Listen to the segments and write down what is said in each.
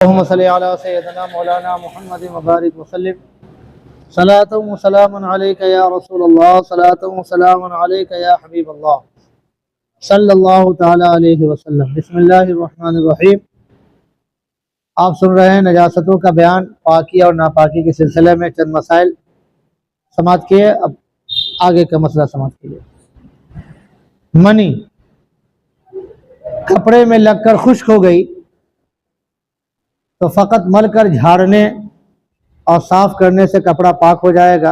अल्लाहुम्मा सल्लि अला सय्यिदना मौलाना मुहम्मद मुबारक वसल्लम सलातु व सलामुन अलैका या रसूलल्लाह सलातु व सलामुन अलैका या हबीबल्लाह सल्लल्लाहु तआला अलैहि वसल्लम। बिस्मिल्लाहिर रहमानिर रहीम। आप सुन रहे हैं नजासतों का बयान, पाकी और नापाकी के सिलसिले में चंद मसाइल समाप्त किए। अब आगे का मसला समाप्त कीजिए। मनी कपड़े में लगकर खुश्क हो गई तो फ़कत मल कर झाड़ने और साफ़ करने से कपड़ा पाक हो जाएगा,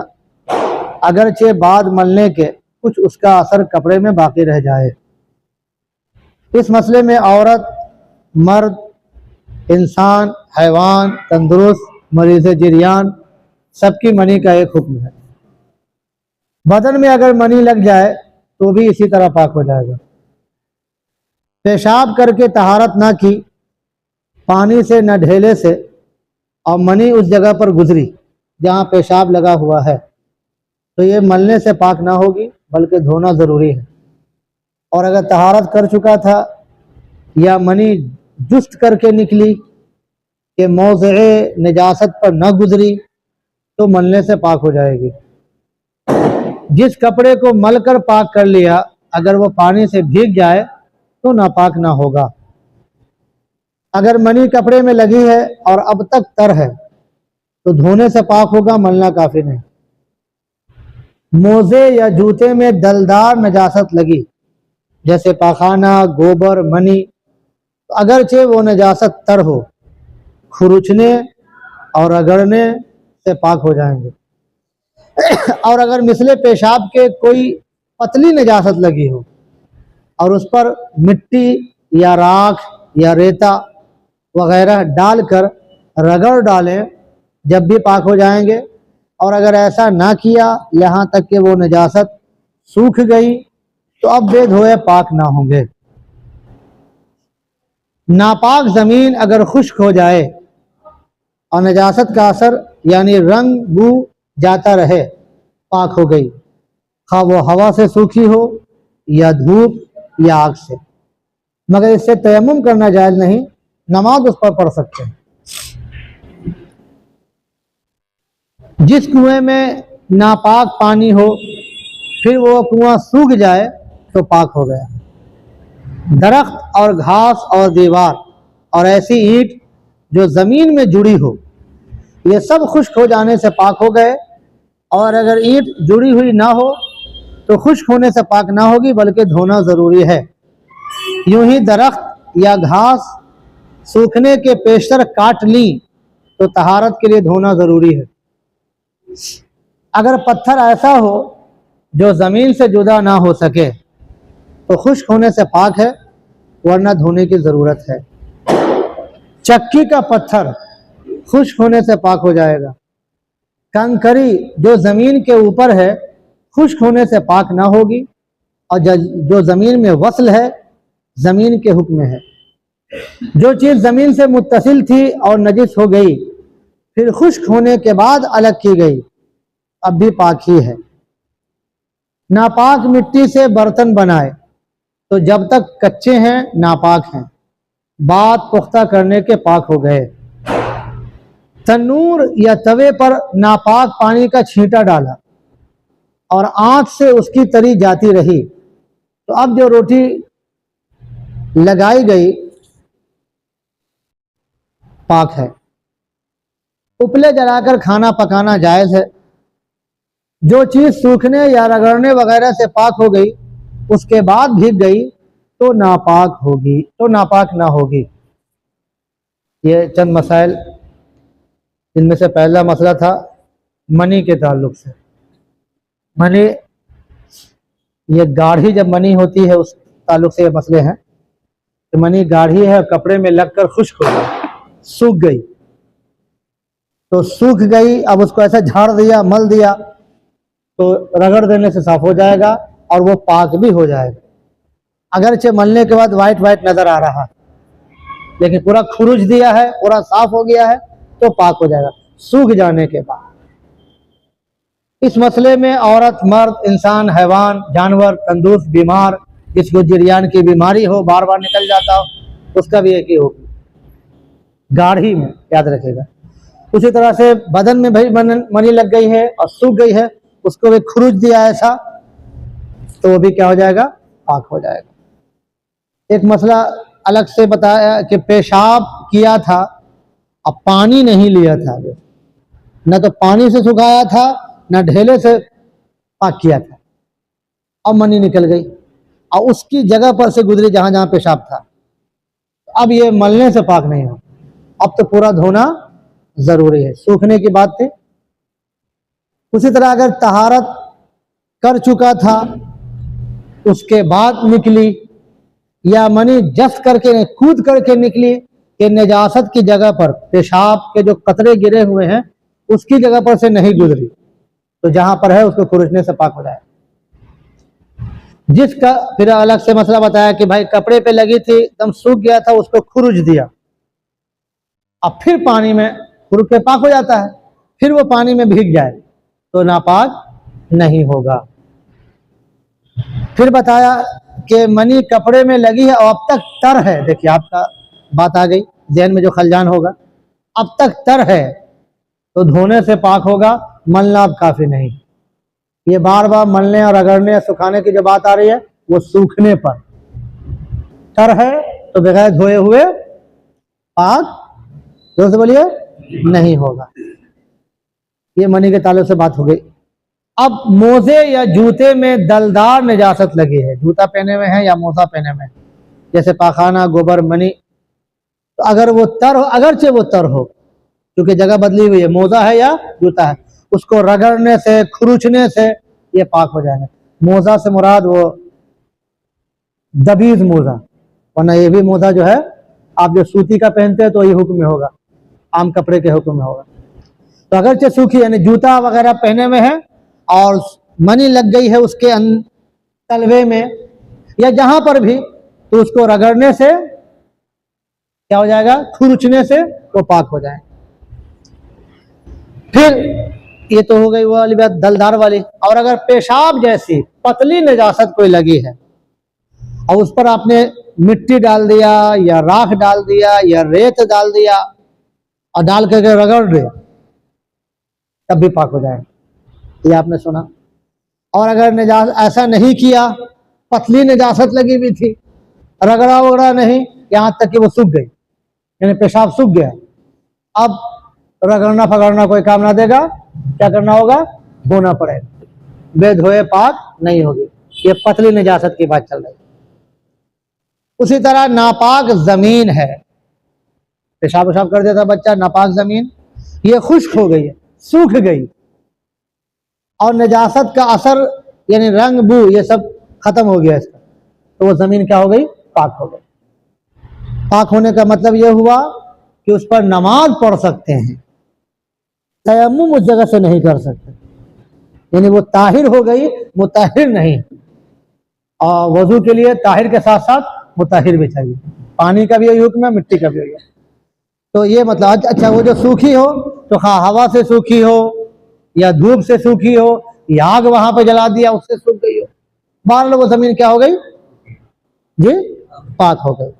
अगरचे बाद मलने के कुछ उसका असर कपड़े में बाकी रह जाए। इस मसले में औरत, मर्द, इंसान, हैवान, तंदुरुस्त, मरीज़ जिरियान सबकी मनी का एक हुक्म है। बदन में अगर मनी लग जाए तो भी इसी तरह पाक हो जाएगा। पेशाब करके तहारत ना की, पानी से न ढेले से, और मनी उस जगह पर गुजरी जहाँ पेशाब लगा हुआ है, तो ये मलने से पाक ना होगी बल्कि धोना ज़रूरी है। और अगर तहारत कर चुका था या मनी जुस्त करके निकली कि मौज़े निजासत पर न गुजरी तो मलने से पाक हो जाएगी। जिस कपड़े को मल कर पाक कर लिया अगर वो पानी से भीग जाए तो नापाक ना होगा। अगर मनी कपड़े में लगी है और अब तक तर है तो धोने से पाक होगा, मलना काफी नहीं। मोजे या जूते में दलदार नजासत लगी जैसे पाखाना, गोबर, मनी, तो अगरचे वो नजासत तर हो, खुरुचने और रगड़ने से पाक हो जाएंगे। और अगर मिसले पेशाब के कोई पतली नजासत लगी हो और उस पर मिट्टी या राख या रेता वगैरह डालकर रगड़ डालें, जब भी पाक हो जाएंगे। और अगर ऐसा ना किया यहाँ तक कि वो नजासत सूख गई तो अब बेधोए पाक ना होंगे। नापाक ज़मीन अगर खुश्क हो जाए और नजासत का असर यानी रंग बू जाता रहे, पाक हो गई, खा वो हवा से सूखी हो या धूप या आग से, मगर इससे तयम्मुम करना जायज़ नहीं, नमाज उस पर पढ़ सकते हैं। जिस कुएं में नापाक पानी हो फिर वो कुआं सूख जाए तो पाक हो गया। दरख्त और घास और दीवार और ऐसी ईंट जो ज़मीन में जुड़ी हो, ये सब खुश्क हो जाने से पाक हो गए। और अगर ईंट जुड़ी हुई ना हो तो खुश्क होने से पाक ना होगी बल्कि धोना ज़रूरी है। यूं ही दरख्त या घास सूखने के पेशतर काट ली तो तहारत के लिए धोना ज़रूरी है। अगर पत्थर ऐसा हो जो ज़मीन से जुदा ना हो सके तो खुश्क होने से पाक है, वरना धोने की ज़रूरत है। चक्की का पत्थर खुश्क होने से पाक हो जाएगा। कंकरी जो ज़मीन के ऊपर है खुश्क होने से पाक ना होगी, और जो ज़मीन में वसल है ज़मीन के हुक्म में है। जो चीज़ ज़मीन से मुत्तसिल थी और नजिस हो गई फिर खुश्क होने के बाद अलग की गई, अब भी पाक ही है। नापाक मिट्टी से बर्तन बनाए तो जब तक कच्चे हैं नापाक हैं, बाद पुख्ता करने के पाक हो गए। तनूर या तवे पर नापाक पानी का छींटा डाला और आंच से उसकी तरी जाती रही तो अब जो रोटी लगाई गई पाक है। उपले जलाकर खाना पकाना जायज़ है। जो चीज़ सूखने या रगड़ने वगैरह से पाक हो गई उसके बाद भीग गई तो नापाक होगी, तो नापाक ना होगी। ये चंद मसाइल, इनमें से पहला मसला था मनी के ताल्लुक से। मनी, ये गाढ़ी जब मनी होती है उस ताल्लुक से ये मसले हैं कि मनी गाढ़ी है, कपड़े में लगकर खुश्क हो गई, सूख गई, तो सूख गई, अब उसको ऐसा झाड़ दिया, मल दिया तो रगड़ देने से साफ हो जाएगा और वो पाक भी हो जाएगा। अगरचे मलने के बाद वाइट वाइट नजर आ रहा है लेकिन पूरा खुरुच दिया है, पूरा साफ हो गया है तो पाक हो जाएगा सूख जाने के बाद। इस मसले में औरत, मर्द, इंसान, हैवान, जानवर, तंदुरुस्त, बीमार, जिसको जिरियान की बीमारी हो, बार बार निकल जाता हो, उसका भी एक ही होगा। गाढ़ी में, याद रखिएगा। उसी तरह से बदन में भाई मनी लग गई है और सूख गई है, उसको भी खुरुज दिया ऐसा, तो वो भी क्या हो जाएगा, पाक हो जाएगा। एक मसला अलग से बताया कि पेशाब किया था अब पानी नहीं लिया था, न तो पानी से सुखाया था न ढेले से पाक किया था, अब मनी निकल गई और उसकी जगह पर से गुजरी जहां जहां पेशाब था, अब ये मलने से पाक नहीं हो, अब तो पूरा धोना जरूरी है, सूखने की बात थी। उसी तरह अगर तहारत कर चुका था उसके बाद निकली या मनी जस करके कूद करके निकली कि नजासत की जगह पर पेशाब के जो कतरे गिरे हुए हैं उसकी जगह पर से नहीं गुजरी, तो जहां पर है उसको खुरचने से पाक हो जाए। जिसका फिर अलग से मसला बताया कि भाई कपड़े पे लगी थी, एकदम सूख गया था, उसको खुरुच दिया, अब फिर पानी में खुरुच के पाक हो जाता है, फिर वो पानी में भीग जाए तो नापाक नहीं होगा। फिर बताया कि मनी कपड़े में लगी है और अब तक तर है, देखिए आपका बात आ गई जहन में जो खलजान होगा, अब तक तर है तो धोने से पाक होगा, मलना अब काफी नहीं। ये बार बार मलने और रगड़ने या सुखाने की जो बात आ रही है वो सूखने पर, तर है तो बगैर धोए हुए पाक, जोर से बोलिए, नहीं होगा। ये मनी के ताल्लुक से बात हो गई। अब मोजे या जूते में दलदार निजासत लगी है, जूता पहने में है या मोजा पहने में, जैसे पाखाना, गोबर, मनी, तो अगर वो तर हो, अगरचे वो तर हो, क्योंकि जगह बदली हुई है, मोजा है या जूता है, उसको रगड़ने से खुरुचने से ये पाक हो जाएगा। मोजा से मुराद वो दबीज मोजा, वरना ये भी मोजा जो है आप जो सूती का पहनते हैं तो ये हुक्म में होगा, आम कपड़े के हुक्म में होगा। तो अगरचे सूखी यानी जूता वगैरह पहने में है और मनी लग गई है उसके तलवे में या जहां पर भी, तो उसको रगड़ने से क्या हो जाएगा, खुरुचने से वो पाक हो जाए। फिर ये तो हो गई वो वाली बात दलदार वाली। और अगर पेशाब जैसी पतली निजासत कोई लगी है और उस पर आपने मिट्टी डाल दिया या राख डाल दिया या रेत डाल दिया और डाल करके रगड़ दिया, तब भी पाक हो जाएगा, ये आपने सुना। और अगर निजास ऐसा नहीं किया, पतली निजासत लगी हुई थी, रगड़ा वगड़ा नहीं, यहां तक कि वो सूख गई, यानी पेशाब सूख गया, अब रगड़ना फगड़ना कोई काम ना देगा, क्या करना होगा, धोना पड़ेगा, बेधोए पाक नहीं होगी। ये पतली निजासत की बात चल रही। उसी तरह नापाक जमीन है, पेशाब पेशाब कर देता बच्चा, नापाक जमीन ये खुश्क हो गई है, सूख गई और निजासत का असर यानी रंग बू ये सब खत्म हो गया इसका, तो वो जमीन क्या हो गई, पाक हो गई। पाक होने का मतलब यह हुआ कि उस पर नमाज पढ़ सकते हैं, तयम्मुम उस जगह से नहीं कर सकते, यानी वो ताहिर हो गई, मुताहिर नहीं। और वजू के लिए ताहिर के साथ साथ मुताहिर भी चाहिए, पानी का भी यही हुक्म है, मिट्टी का भी यही है। तो ये मतलब अच्छा, वो जो सूखी हो तो हाँ हवा से सूखी हो या धूप से सूखी हो या आग वहां पे जला दिया उससे सूख गई हो, बहरहाल वो जमीन क्या हो गई जी, पाक हो गई।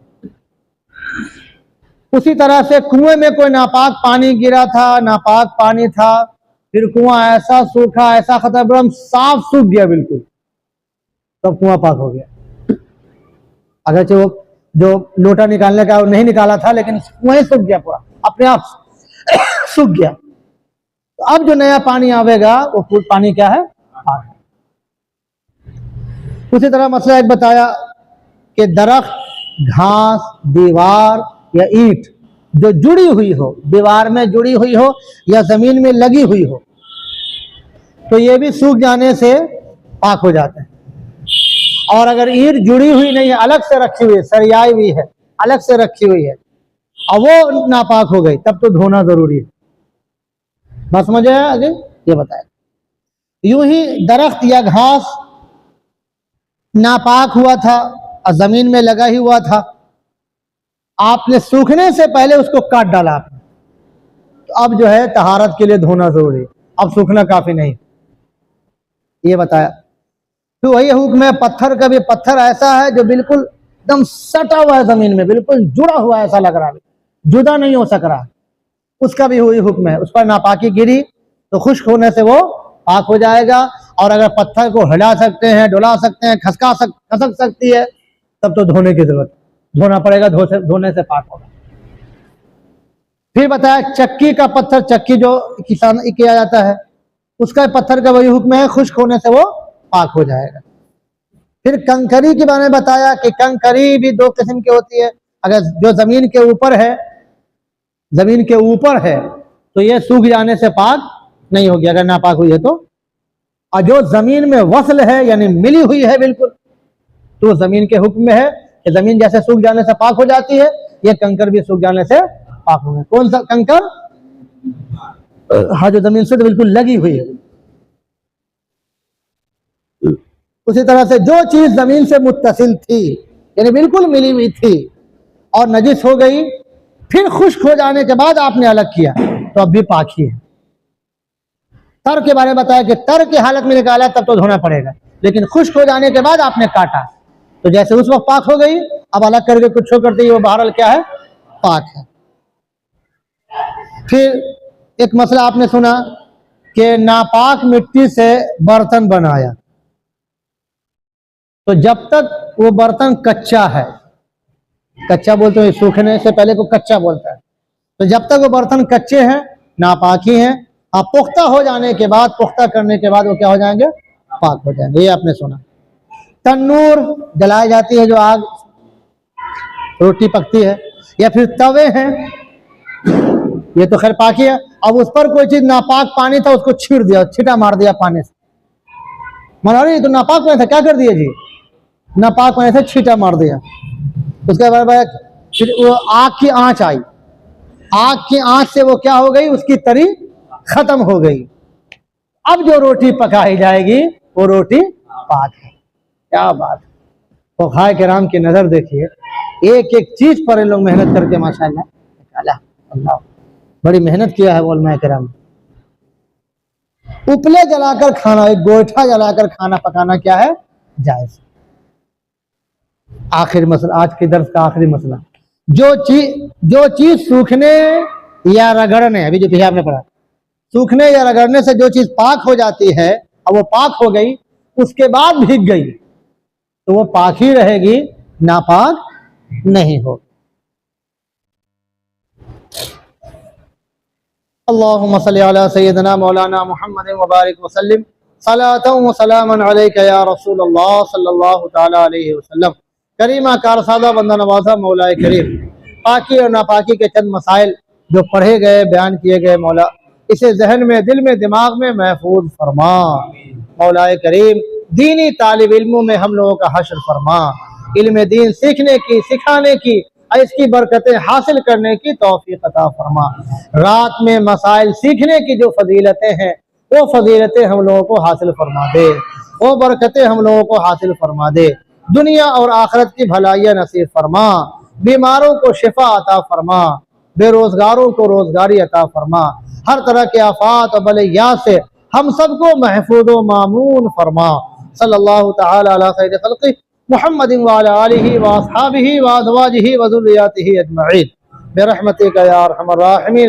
उसी तरह से कुएं में कोई नापाक पानी गिरा था, नापाक पानी था, फिर कुआं ऐसा सूखा, ऐसा खतरनाक साफ सूख गया बिल्कुल, तब कुआं पाक हो गया। अगरचे वो जो लोटा निकालने का वो नहीं निकाला था, लेकिन कुएं सूख गया, पूरा अपने आप सूख गया, तो अब जो नया पानी आवेगा वो पानी क्या है, पाक है। उसी तरह मसला एक बताया कि दरख्त, घास, दीवार या ईंट जो जुड़ी हुई हो, दीवार में जुड़ी हुई हो या जमीन में लगी हुई हो, तो ये भी सूख जाने से पाक हो जाते हैं। और अगर ईंट जुड़ी हुई नहीं है, अलग से रखी हुई है, सरियाई हुई है, अलग से रखी हुई है और वो नापाक हो गई, तब तो धोना जरूरी है। बस समझ आया आगे, ये बताया। यूं ही दरख्त या घास नापाक हुआ था और जमीन में लगा ही हुआ था, आपने सूखने से पहले उसको काट डाला आपने, तो अब जो है तहारत के लिए धोना जरूरी है, अब सूखना काफी नहीं, ये बताया। तो वही हुक्म है पत्थर का भी, पत्थर ऐसा है जो बिल्कुल एकदम सटा हुआ है जमीन में, बिल्कुल जुड़ा हुआ है, ऐसा लग रहा है जुदा नहीं हो सक रहा, उसका भी वही हुक्म है। उस पर नापाकी गिरी तो खुश्क होने से वो पाक हो जाएगा। और अगर पत्थर को हिला सकते हैं, डुला सकते हैं, खसक सकती है, तब तो धोने की जरूरत, धोना पड़ेगा, धोने से पाक होगा। फिर बताया चक्की का पत्थर, चक्की जो किसान किया जाता है, उसका पत्थर का वही हुक्म है, खुश्क होने से वो पाक हो जाएगा। फिर कंकरी के बारे में बताया कि कंकरी भी दो किस्म की होती है। अगर जो जमीन के ऊपर है, जमीन के ऊपर है तो ये सूख जाने से पाक नहीं होगी अगर नापाक हुई है तो। और जो जमीन में वसल है यानी मिली हुई है बिल्कुल, तो जमीन के हुक्म में है कि जमीन जैसे सूख जाने से पाक हो जाती है, ये कंकर भी सूख जाने से पाक होंगे। कौन सा कंकर? हाँ, जो जमीन से तो बिल्कुल लगी हुई है। उसी तरह से जो चीज जमीन से मुत्तसिल थी यानी बिल्कुल मिली हुई थी और नजिस हो गई, फिर खुश्क हो जाने के बाद आपने अलग किया तो अब भी पाक ही है। तर के बारे में बताया कि तर की हालत में निकाला तब तो धोना पड़ेगा, लेकिन खुश्क हो जाने के बाद आपने काटा तो जैसे उस वक्त पाक हो गई, अब अलग करके कुछ करते ही वो बहरहाल क्या है, पाक है। फिर एक मसला आपने सुना कि नापाक मिट्टी से बर्तन बनाया, तो जब तक वो बर्तन कच्चा है, कच्चा बोलते हैं सूखने से पहले को कच्चा बोलता है, तो जब तक वो बर्तन कच्चे हैं नापाक ही हैं। अब पुख्ता हो जाने के बाद, पुख्ता करने के बाद वो क्या हो जाएंगे, पाक हो जाएंगे। ये आपने सुना। तन्नूर जलाई जाती है, जो आग रोटी पकती है, या फिर तवे हैं, ये तो खैर पाकी है। अब उस पर कोई चीज नापाक पानी था, उसको छीट दिया, छीटा मार दिया पानी से, माना ये तो नापाक पानी था, क्या कर दिया जी, नापाक पानी से छीटा मार दिया। उसके बाद फिर वो आग की आंच आई, आग की आंच से वो क्या हो गई, उसकी तरी खत्म हो गई। अब जो रोटी पकाई जाएगी वो रोटी पाक है। क्या बात है। फुक़हा किराम की नजर देखिए, एक एक चीज पर लोग मेहनत करके माशाअल्लाह अल्लाह बड़ी मेहनत किया है उलमा किराम। उपले जलाकर खाना, एक गोईठा जलाकर खाना पकाना क्या है, जायज। आखिरी मसला, आज के दर्स का आखिरी मसला, जो चीज सूखने या रगड़ने, अभी जो आपने पढ़ा, सूखने या रगड़ने से जो चीज पाक हो जाती है, अब वो पाक हो गई, उसके बाद भीग गई तो वो पाक ही रहेगी, नापाक नहीं हो। अल्लाहुम्मा सल्ली अला सय्यिदना मौलाना मुहम्मद व बारिक व सल्लिम सलातन व सलामन अलैका या रसूलल्लाह सल्लल्लाहु तआला अलैहि वसल्लम। करीमा कारसादा बंदा नवाजा मौला करीम, पाकी और नापाकी के चंद मसाइल जो पढ़े गए, बयान किए गए, मौला इसे जहन में, दिल में, दिमाग में महफूज फरमा। मौला करीम दीनी तालिब इल्मों में हम लोगों का हश्र फरमा, इल्म दीन सीखने की, सिखाने की, इसकी बरकतें हासिल करने की तौफीक अता फरमा। रात में मसाइल सीखने की जो फजीलतें हैं, वो फजीलतें हम लोगों को हासिल फरमा दे, वो बरकतें हम लोगों को हासिल फरमा दे। दुनिया और आखिरत की भलाइयाँ नसीब फरमा, बीमारों को शिफा अता फरमा, बेरोजगारों को रोजगारी अता फरमा, हर तरह के आफात और बलिया से हम सबको महफूज व मामून फरमा। सल्लल्लाहु तआला अला खैर खल्क़ि मुहम्मदिन व अला आलिहि व अस्हाबिहि व अज़वाजिहि व ज़ुर्रिय्यतिहि अजमईन बिरहमतिका या अरहमर राहिमीन।